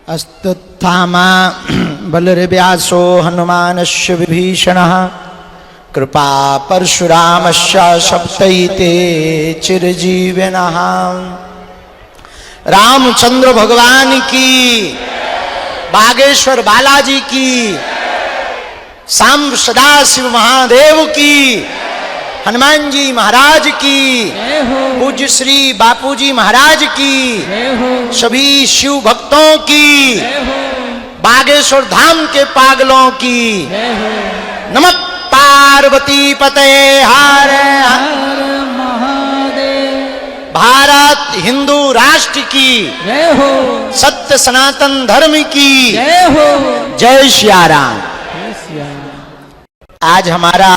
अस्तुत्थामा बलर्व्यासो हनुमानस्य विभीषणः कृपा परशुरामस्य सप्तैते चिरजीविनः। रामचंद्र भगवान की, बागेश्वर बालाजी की, सांब सदाशिव महादेव की, हनुमान जी महाराज की, पूज्य श्री बापूजी महाराज की, सभी शिव भक्तों की, बागेश्वर धाम के पागलों की, नमः पार्वती पते हर हर महादेव। भारत हिंदू राष्ट्र की जय हो, सत्य सनातन धर्म की जय हो, जय श्री राम। आज हमारा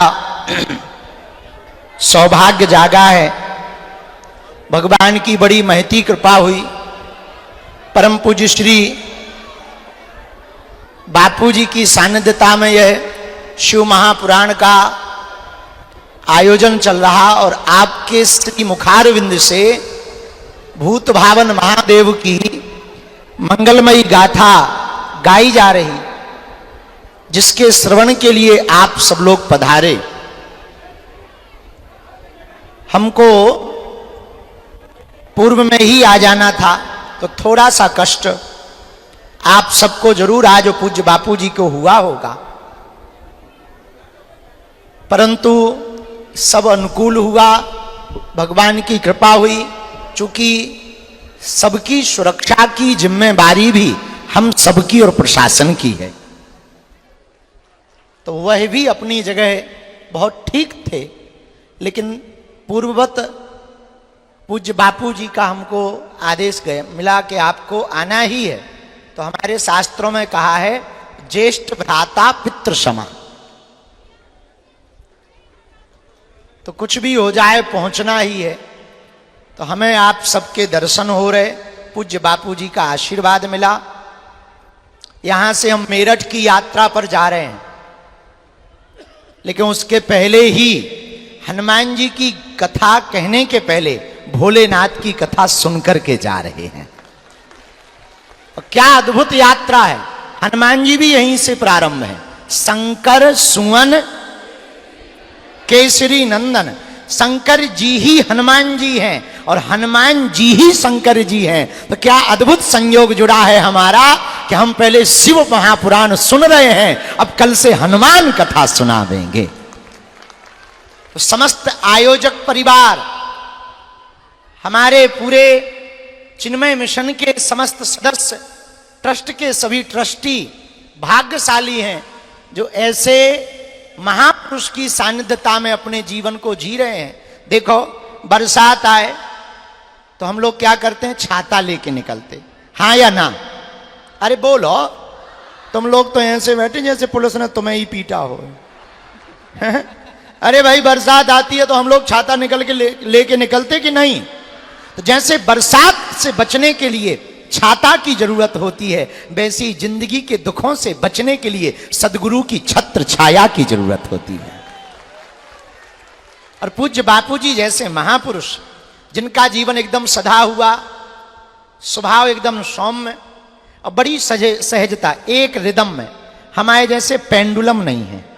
सौभाग्य जागा है, भगवान की बड़ी महती कृपा हुई। परम पूज्य श्री बापूजी की सानिध्यता में यह शिव महापुराण का आयोजन चल रहा और आपके श्री मुखारविंद से भूत भावन महादेव की मंगलमयी गाथा गाई जा रही, जिसके श्रवण के लिए आप सब लोग पधारे। हमको पूर्व में ही आ जाना था तो थोड़ा सा कष्ट आप सबको जरूर आज पूज्य बापूजी को हुआ होगा, परंतु सब अनुकूल हुआ, भगवान की कृपा हुई। चूंकि सबकी सुरक्षा की जिम्मेदारी भी हम सबकी और प्रशासन की है, तो वह भी अपनी जगह बहुत ठीक थे। लेकिन पूर्ववत पूज्य बापूजी का हमको आदेश गया मिला कि आपको आना ही है। तो हमारे शास्त्रों में कहा है ज्येष्ठ भ्राता पितृ समा, तो कुछ भी हो जाए पहुंचना ही है। तो हमें आप सबके दर्शन हो रहे, पूज्य बापूजी का आशीर्वाद मिला। यहां से हम मेरठ की यात्रा पर जा रहे हैं, लेकिन उसके पहले ही हनुमान जी की कथा कहने के पहले भोलेनाथ की कथा सुनकर के जा रहे हैं। और क्या अद्भुत यात्रा है। हनुमान जी भी यहीं से प्रारंभ है। शंकर सुवन केसरी नंदन, शंकर जी ही हनुमान जी हैं और हनुमान जी ही शंकर जी हैं। तो क्या अद्भुत संयोग जुड़ा है हमारा कि हम पहले शिव महापुराण सुन रहे हैं, अब कल से हनुमान कथा सुनावेंगे। तो समस्त आयोजक परिवार, हमारे पूरे चिन्मय मिशन के समस्त सदस्य, ट्रस्ट के सभी ट्रस्टी भाग्यशाली हैं जो ऐसे महापुरुष की सानिध्यता में अपने जीवन को जी रहे हैं। देखो, बरसात आए तो हम लोग क्या करते हैं, छाता लेके निकलते, हाँ या ना? अरे बोलो, तुम लोग तो ऐसे बैठे जैसे पुलिस ने तुम्हें ही पीटा हो। अरे भाई, बरसात आती है तो हम लोग छाता निकल के लेके निकलते कि नहीं? तो जैसे बरसात से बचने के लिए छाता की जरूरत होती है, वैसी जिंदगी के दुखों से बचने के लिए सदगुरु की छत्र छाया की जरूरत होती है। और पूज्य बापूजी जैसे महापुरुष, जिनका जीवन एकदम सधा हुआ, स्वभाव एकदम सौम्य और बड़ी सहजता, एक रिदम में, हमारे जैसे पेंडुलम नहीं है।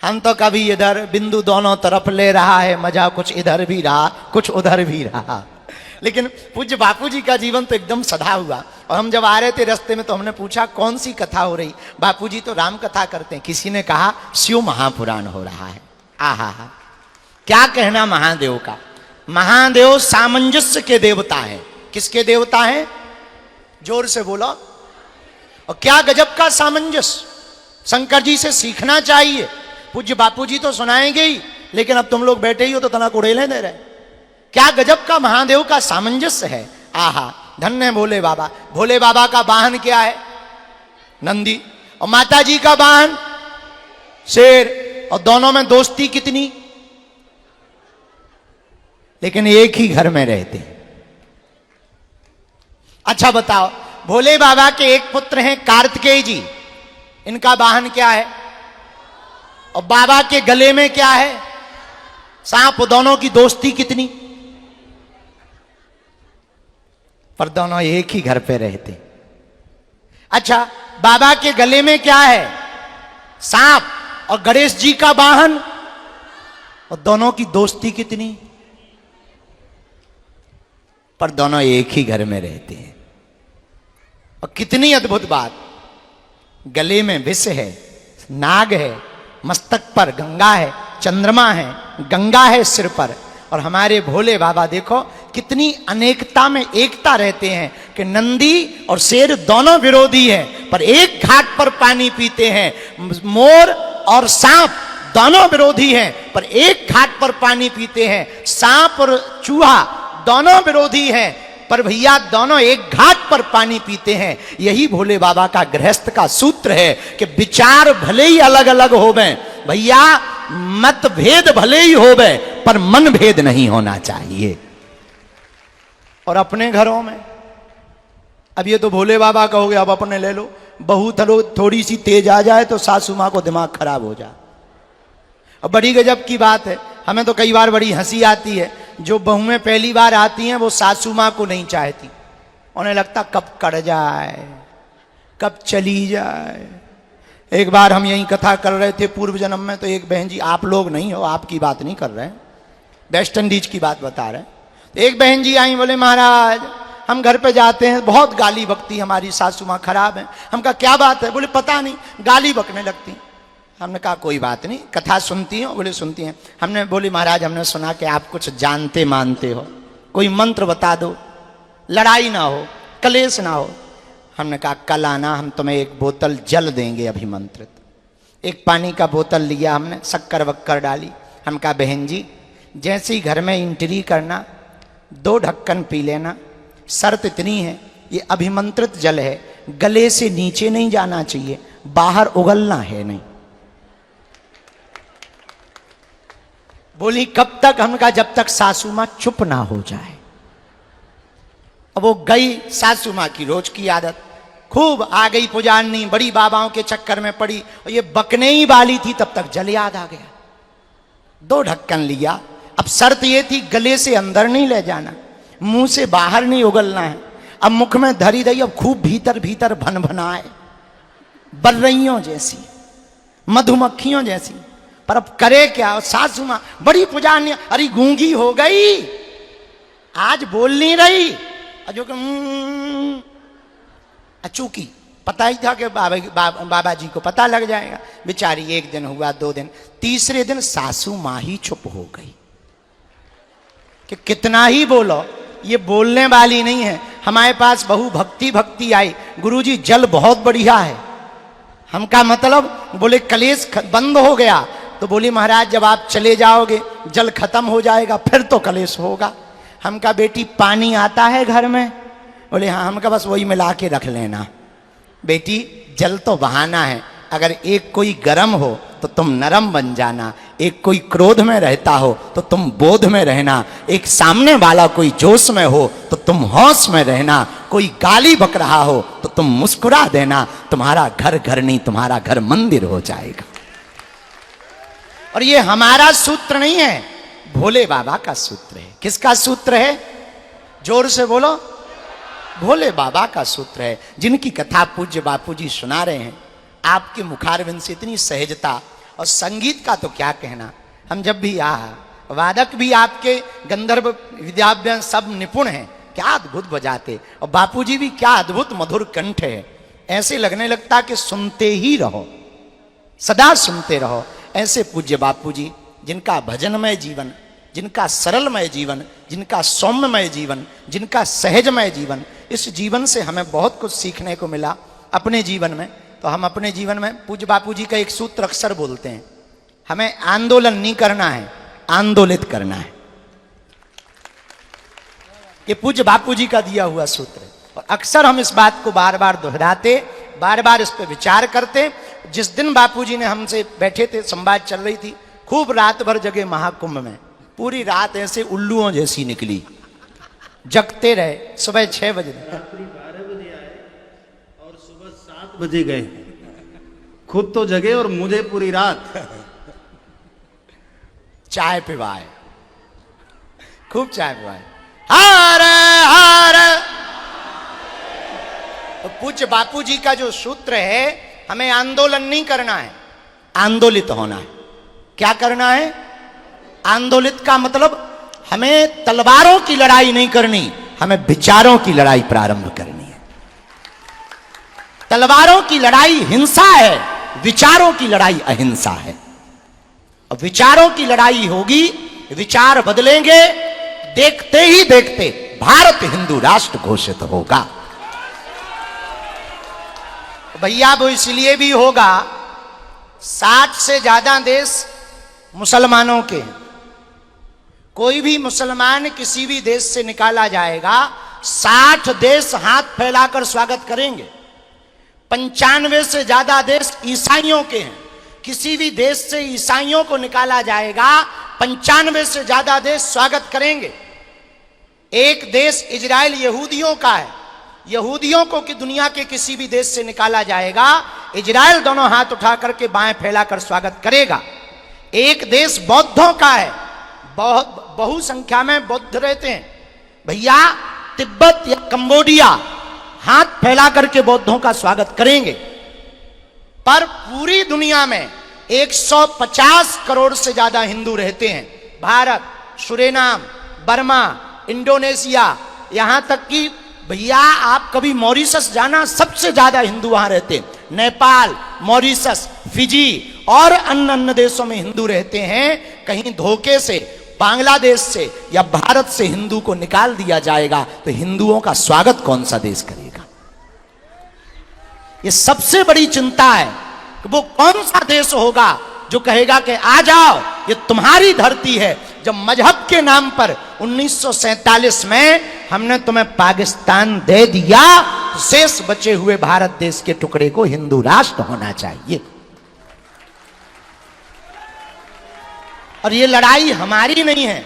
हम तो कभी इधर बिंदु दोनों तरफ ले रहा है, मजा कुछ इधर भी रहा कुछ उधर भी रहा। लेकिन पूज्य बापूजी का जीवन तो एकदम सधा हुआ। और हम जब आ रहे थे रास्ते में तो हमने पूछा कौन सी कथा हो रही? बापूजी तो राम कथा करते हैं। किसी ने कहा शिव महापुराण हो रहा है। आहा हा, क्या कहना महादेव का। महादेव सामंजस्य के देवता है। किसके देवता है? जोर से बोलो। और क्या गजब का सामंजस्य, शंकर जी से सीखना चाहिए। पूज्य बापूजी तो सुनाएंगे ही, लेकिन अब तुम लोग बैठे ही हो तो तनक उड़ेले दे रहे। क्या गजब का महादेव का सामंजस्य है। आहा, धन्य भोले बाबा। भोले बाबा का वाहन क्या है? नंदी। और माता जी का वाहन शेर। और दोनों में दोस्ती कितनी, लेकिन एक ही घर में रहते। अच्छा बताओ, भोले बाबा के एक पुत्र हैं कार्तिकेय जी, इनका वाहन क्या है? और बाबा के गले में क्या है? सांप। दोनों की दोस्ती कितनी, पर दोनों एक ही घर पे रहते। अच्छा, बाबा के गले में क्या है? सांप। और गणेश जी का वाहन, और दोनों की दोस्ती कितनी, पर दोनों एक ही घर में रहते हैं। और कितनी अद्भुत बात, गले में विष है, नाग है, मस्तक पर गंगा है, चंद्रमा है, गंगा है सिर पर। और हमारे भोले बाबा देखो कितनी अनेकता में एकता रहते हैं कि नंदी और शेर दोनों विरोधी हैं, पर एक घाट पर पानी पीते हैं। मोर और सांप दोनों विरोधी हैं, पर एक घाट पर पानी पीते हैं। सांप और चूहा दोनों विरोधी हैं, पर भैया दोनों एक घाट पर पानी पीते हैं। यही भोले बाबा का गृहस्थ का सूत्र है कि विचार भले ही अलग अलग होवे भैया, मतभेद भले ही होवे, पर मन भेद नहीं होना चाहिए। और अपने घरों में, अब ये तो भोले बाबा का हो गया, अब अपने ले लो। बहू थोड़ी सी तेज आ जाए तो सासू मां को दिमाग खराब हो जाए। अब बड़ी गजब की बात है, हमें तो कई बार बड़ी हंसी आती है, जो बहुएं पहली बार आती हैं वो सासू मां को नहीं चाहती, उन्हें लगता कब कट जाए, कब चली जाए। एक बार हम यही कथा कर रहे थे पूर्व जन्म में, तो एक बहन जी, आप लोग नहीं हो, आपकी बात नहीं कर रहे हैं, वेस्ट इंडीज की बात बता रहे हैं। तो एक बहन जी आई, बोले महाराज हम घर पे जाते हैं, बहुत गाली बकती, हमारी सासू माँ खराब है। हम कहा क्या बात है? बोले पता नहीं, गाली बकने लगती। हमने कहा कोई बात नहीं, कथा सुनती हो? बोले सुनती हैं। हमने बोली महाराज हमने सुना कि आप कुछ जानते मानते हो, कोई मंत्र बता दो, लड़ाई ना हो, कलेश ना हो। हमने कहा कल आना, हम तुम्हें एक बोतल जल देंगे अभिमंत्रित। एक पानी का बोतल लिया हमने, शक्कर वक्कर डाली। हम कहा बहन जी जैसे ही घर में एंट्री करना 2 ढक्कन पी लेना, शर्त इतनी है ये अभिमंत्रित जल है, गले से नीचे नहीं जाना चाहिए, बाहर उगलना है नहीं। बोली कब तक? हम कहा जब तक सासू मां चुप ना हो जाए। अब वो गई, सासू मां की रोज की आदत, खूब आ गई पुजारनी, बड़ी बाबाओं के चक्कर में पड़ी, और ये बकने ही वाली थी तब तक जल याद आ गया। 2 ढक्कन लिया। अब शर्त ये थी गले से अंदर नहीं ले जाना, मुंह से बाहर नहीं उगलना है। अब मुख में धरी दई, अब खूब भीतर भीतर भन भनाए, बर्रइयों जैसी, मधुमक्खियों जैसी। पर अब करे क्या? सासू मां बड़ी पुजारनी, अरे गूंगी हो गई, आज बोल नहीं रही। जो चूकी पता ही था कि बाबा जी को पता लग जाएगा। बेचारी 1 दिन हुआ, 2 दिन, तीसरे दिन सासू मां ही चुप हो गई कि कितना ही बोलो, ये बोलने वाली नहीं है। हमारे पास बहु भक्ति आई, गुरुजी जल बहुत बढ़िया है। हम का मतलब? बोले कलेश बंद हो गया। तो बोली महाराज जब आप चले जाओगे जल खत्म हो जाएगा, फिर तो कलेश होगा। हम का बेटी पानी आता है घर में? बोले हाँ। हम का बस वही मिला के रख लेना। बेटी जल तो बहाना है, अगर एक कोई गर्म हो तो तुम नरम बन जाना, एक कोई क्रोध में रहता हो तो तुम बोध में रहना, एक सामने वाला कोई जोश में हो तो तुम होश में रहना, कोई गाली बक रहा हो तो तुम मुस्कुरा देना। तुम्हारा घर घर नहीं, तुम्हारा घर मंदिर हो जाएगा। और ये हमारा सूत्र नहीं है, भोले बाबा का सूत्र है। किसका सूत्र है? जोर से बोलो। भोले बाबा का सूत्र है, जिनकी कथा पूज्य बापूजी सुना रहे हैं। आपके मुखारविंद से इतनी सहजता, और संगीत का तो क्या कहना। हम जब भी वादक भी आपके गंधर्व विद्याभ्यास सब निपुण हैं, क्या अद्भुत बजाते, और बापूजी भी क्या अद्भुत मधुर कंठ है। ऐसे लगने लगता कि सुनते ही रहो, सदा सुनते रहो। ऐसे पूज्य बापूजी, जिनका भजनमय जीवन, जिनका सरलमय जीवन, जिनका सौम्यमय जीवन, जिनका सहजमय जीवन, इस जीवन से हमें बहुत कुछ सीखने को मिला अपने जीवन में। तो हम अपने जीवन में पूज्य बापूजी का एक सूत्र अक्सर बोलते हैं, हमें आंदोलन नहीं करना है, आंदोलित करना है। ये पूज्य बापूजी का दिया हुआ सूत्र है, और अक्सर हम इस बात को बार बार दोहराते, बार बार इस पर विचार करते। जिस दिन बापूजी ने हमसे बैठे थे, संवाद चल रही थी, खूब रात भर जगे महाकुंभ में, पूरी रात ऐसे उल्लुओं जैसी निकली, जगते रहे। सुबह 6 बजे, रात्रि 12 बजे आए और सुबह 7 बजे गए। खुद तो जगे और मुझे पूरी रात चाय पिवाए, खूब चाय पिवाए। हर हर तो पूज्य बापू जी का जो सूत्र है, हमें आंदोलन नहीं करना है, आंदोलित होना है। क्या करना है? आंदोलित का मतलब हमें तलवारों की लड़ाई नहीं करनी, हमें विचारों की लड़ाई प्रारंभ करनी है। तलवारों की लड़ाई हिंसा है, विचारों की लड़ाई अहिंसा है। अब विचारों की लड़ाई होगी, विचार बदलेंगे, देखते ही देखते भारत हिंदू राष्ट्र घोषित होगा। भैया वो इसलिए भी होगा, 60 से ज्यादा देश मुसलमानों के। कोई भी मुसलमान किसी भी देश से निकाला जाएगा, 60 देश हाथ फैलाकर स्वागत करेंगे। 95 से ज्यादा देश ईसाइयों के हैं। किसी भी देश से ईसाइयों को निकाला जाएगा, 95 से ज्यादा देश स्वागत करेंगे। एक देश इजराइल यहूदियों का है, यहूदियों को कि दुनिया के किसी भी देश से निकाला जाएगा, इजराइल दोनों हाथ उठा करके बाएं फैलाकर स्वागत करेगा। एक देश बौद्धों का है, बहुत बहुसंख्या में बौद्ध रहते हैं। भैया तिब्बत या कंबोडिया हाथ फैला करके बौद्धों का स्वागत करेंगे। पर पूरी दुनिया में 150 करोड़ से ज्यादा हिंदू रहते हैं। भारत, सुरेनाम, बर्मा, इंडोनेशिया, यहां तक कि भैया आप कभी मॉरिशस जाना, सबसे ज्यादा हिंदू वहां रहते हैं। नेपाल, मॉरिशस, फिजी और अन्य देशों में हिंदू रहते हैं। कहीं धोखे से बांग्लादेश से या भारत से हिंदू को निकाल दिया जाएगा तो हिंदुओं का स्वागत कौन सा देश करेगा? ये सबसे बड़ी चिंता है कि वो कौन सा देश होगा जो कहेगा कि आ जाओ, ये तुम्हारी धरती है। जब मजहब के नाम पर 1947 में हमने तुम्हें पाकिस्तान दे दिया, तो शेष बचे हुए भारत देश के टुकड़े को हिंदू राष्ट्र होना चाहिए। और ये लड़ाई हमारी नहीं है,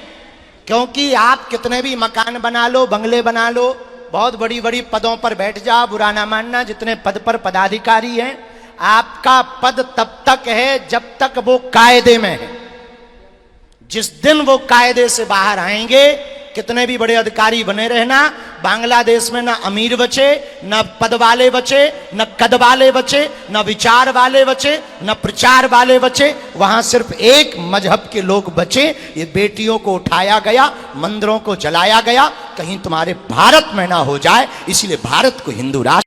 क्योंकि आप कितने भी मकान बना लो, बंगले बना लो, बहुत बड़ी बड़ी पदों पर बैठ जाओ, बुरा ना मानना, जितने पद पर पदाधिकारी हैं, आपका पद तब तक है जब तक वो कायदे में है। जिस दिन वो कायदे से बाहर आएंगे, कितने भी बड़े अधिकारी बने रहना, बांग्लादेश में ना अमीर बचे, ना पद वाले बचे, न कद वाले बचे, न विचार वाले बचे, न प्रचार वाले बचे। वहां सिर्फ एक मजहब के लोग बचे। ये बेटियों को उठाया गया, मंदिरों को जलाया गया, कहीं तुम्हारे भारत में ना हो जाए, इसलिए भारत को हिंदू राष्ट्र